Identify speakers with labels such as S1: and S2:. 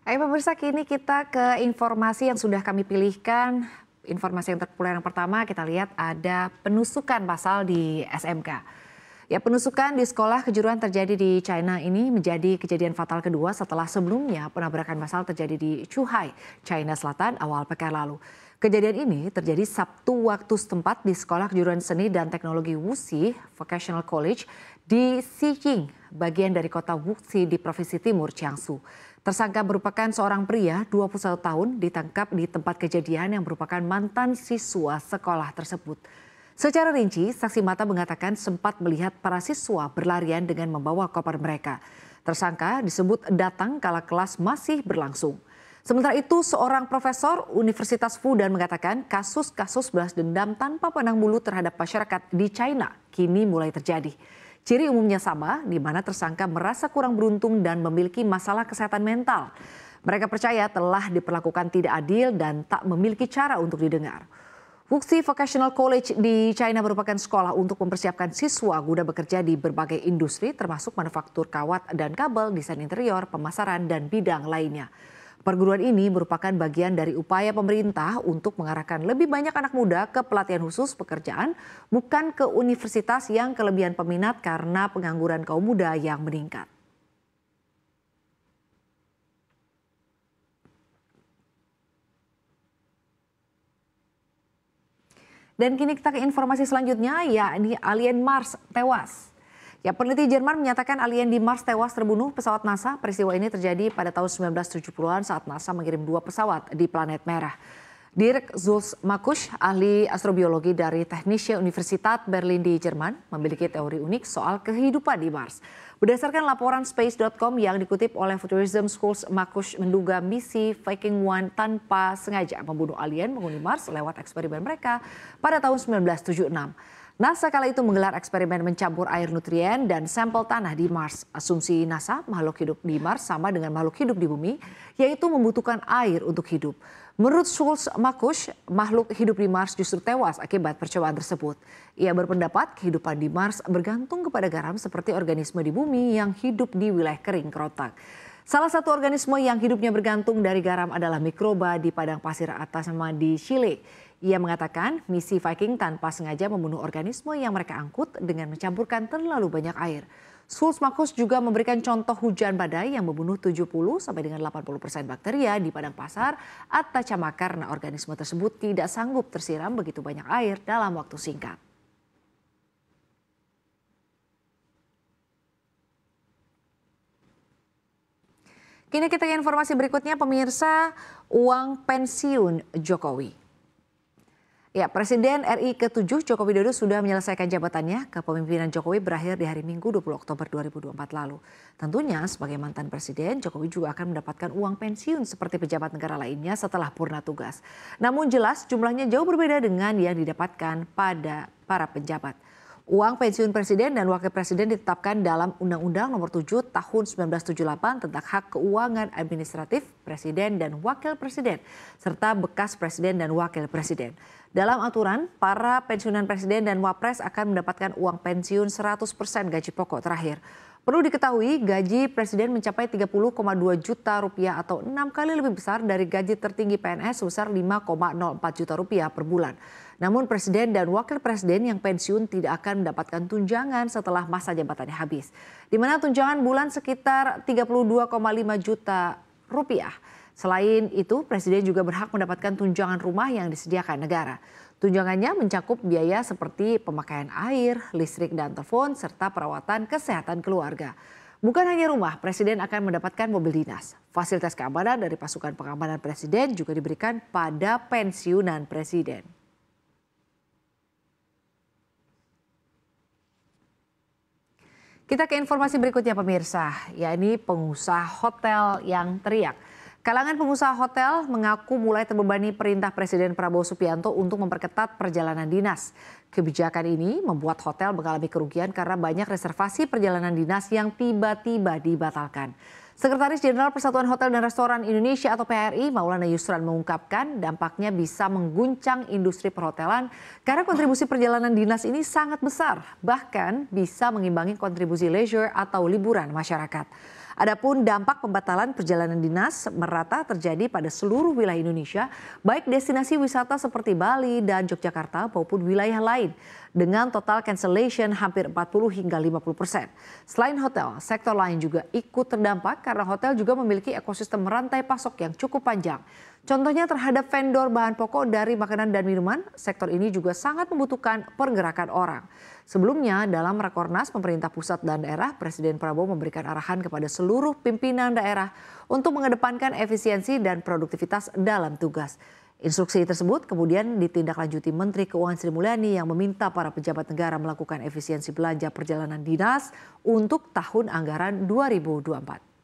S1: Ayo pemirsa, kini kita ke informasi yang sudah kami pilihkan. Informasi yang terpopuler yang pertama kita lihat ada penusukan pasal di SMK. Ya, penusukan di sekolah kejuruan terjadi di China ini menjadi kejadian fatal kedua setelah sebelumnya penabrakan massal terjadi di Zhuhai, China Selatan awal pekan lalu. Kejadian ini terjadi Sabtu waktu setempat di Sekolah Kejuruan Seni dan Teknologi Wuxi Vocational College di Xiying, bagian dari kota Wuxi di Provinsi Timur Jiangsu. Tersangka merupakan seorang pria 21 tahun ditangkap di tempat kejadian yang merupakan mantan siswa sekolah tersebut. Secara rinci, saksi mata mengatakan sempat melihat para siswa berlarian dengan membawa koper mereka. Tersangka disebut datang kala kelas masih berlangsung. Sementara itu, seorang profesor Universitas Fudan mengatakan kasus-kasus balas dendam tanpa pandang bulu terhadap masyarakat di China kini mulai terjadi. Ciri umumnya sama, di mana tersangka merasa kurang beruntung dan memiliki masalah kesehatan mental. Mereka percaya telah diperlakukan tidak adil dan tak memiliki cara untuk didengar. Wuxi Vocational College di China merupakan sekolah untuk mempersiapkan siswa guna bekerja di berbagai industri termasuk manufaktur kawat dan kabel, desain interior, pemasaran, dan bidang lainnya. Perguruan ini merupakan bagian dari upaya pemerintah untuk mengarahkan lebih banyak anak muda ke pelatihan khusus pekerjaan, bukan ke universitas yang kelebihan peminat karena pengangguran kaum muda yang meningkat. Dan kini kita ke informasi selanjutnya, yakni alien Mars tewas. Ya, peneliti Jerman menyatakan alien di Mars tewas terbunuh pesawat NASA. Peristiwa ini terjadi pada tahun 1970-an saat NASA mengirim 2 pesawat di planet merah. Dirk Zulz-Makusch, ahli astrobiologi dari Technische Universität Berlin di Jerman, memiliki teori unik soal kehidupan di Mars. Berdasarkan laporan Space.com yang dikutip oleh Futurism Schools, Makusch menduga misi Viking 1 tanpa sengaja membunuh alien menghuni Mars lewat eksperimen mereka pada tahun 1976. NASA kala itu menggelar eksperimen mencampur air nutrien dan sampel tanah di Mars. Asumsi NASA, makhluk hidup di Mars sama dengan makhluk hidup di bumi, yaitu membutuhkan air untuk hidup. Menurut Schulz-Makusch, makhluk hidup di Mars justru tewas akibat percobaan tersebut. Ia berpendapat kehidupan di Mars bergantung kepada garam seperti organisme di bumi yang hidup di wilayah kering kerotak. Salah satu organisme yang hidupnya bergantung dari garam adalah mikroba di padang pasir Atacama di Chile. Ia mengatakan misi Viking tanpa sengaja membunuh organisme yang mereka angkut dengan mencampurkan terlalu banyak air. Schulz-Makusch juga memberikan contoh hujan badai yang membunuh 70 sampai dengan 80% bakteria di padang pasar Atacama karena organisme tersebut tidak sanggup tersiram begitu banyak air dalam waktu singkat. Kini kita ke informasi berikutnya, pemirsa, uang pensiun Jokowi. Ya, Presiden RI ke-7 Joko Widodo sudah menyelesaikan jabatannya. Kepemimpinan Jokowi berakhir di hari Minggu 20 Oktober 2024 lalu. Tentunya sebagai mantan presiden, Jokowi juga akan mendapatkan uang pensiun seperti pejabat negara lainnya setelah purna tugas. Namun jelas jumlahnya jauh berbeda dengan yang didapatkan pada para pejabat. Uang pensiun presiden dan wakil presiden ditetapkan dalam Undang-Undang Nomor 7 Tahun 1978 tentang hak keuangan administratif presiden dan wakil presiden, serta bekas presiden dan wakil presiden. Dalam aturan, para pensiunan presiden dan wapres akan mendapatkan uang pensiun 100% gaji pokok terakhir. Perlu diketahui, gaji presiden mencapai 30,2 juta rupiah atau 6 kali lebih besar dari gaji tertinggi PNS sebesar 5,04 juta rupiah per bulan. Namun presiden dan wakil presiden yang pensiun tidak akan mendapatkan tunjangan setelah masa jabatannya habis. Di mana tunjangan bulan sekitar 32,5 juta rupiah. Selain itu, presiden juga berhak mendapatkan tunjangan rumah yang disediakan negara. Tunjangannya mencakup biaya seperti pemakaian air, listrik dan telepon, serta perawatan kesehatan keluarga. Bukan hanya rumah, presiden akan mendapatkan mobil dinas. Fasilitas keamanan dari pasukan pengamanan presiden juga diberikan pada pensiunan presiden. Kita ke informasi berikutnya pemirsa, yakni pengusaha hotel yang teriak. Kalangan pengusaha hotel mengaku mulai terbebani perintah Presiden Prabowo Subianto untuk memperketat perjalanan dinas. Kebijakan ini membuat hotel mengalami kerugian karena banyak reservasi perjalanan dinas yang tiba-tiba dibatalkan. Sekretaris Jenderal Persatuan Hotel dan Restoran Indonesia atau PHRI, Maulana Yusran mengungkapkan dampaknya bisa mengguncang industri perhotelan karena kontribusi perjalanan dinas ini sangat besar, bahkan bisa mengimbangi kontribusi leisure atau liburan masyarakat. Adapun dampak pembatalan perjalanan dinas merata terjadi pada seluruh wilayah Indonesia, baik destinasi wisata seperti Bali dan Yogyakarta maupun wilayah lain, dengan total cancellation hampir 40 hingga 50%. Selain hotel, sektor lain juga ikut terdampak karena hotel juga memiliki ekosistem rantai pasok yang cukup panjang. Contohnya terhadap vendor bahan pokok dari makanan dan minuman, sektor ini juga sangat membutuhkan pergerakan orang. Sebelumnya dalam Rakornas pemerintah pusat dan daerah, Presiden Prabowo memberikan arahan kepada seluruh pimpinan daerah untuk mengedepankan efisiensi dan produktivitas dalam tugas. Instruksi tersebut kemudian ditindaklanjuti Menteri Keuangan Sri Mulyani yang meminta para pejabat negara melakukan efisiensi belanja perjalanan dinas untuk tahun anggaran 2024.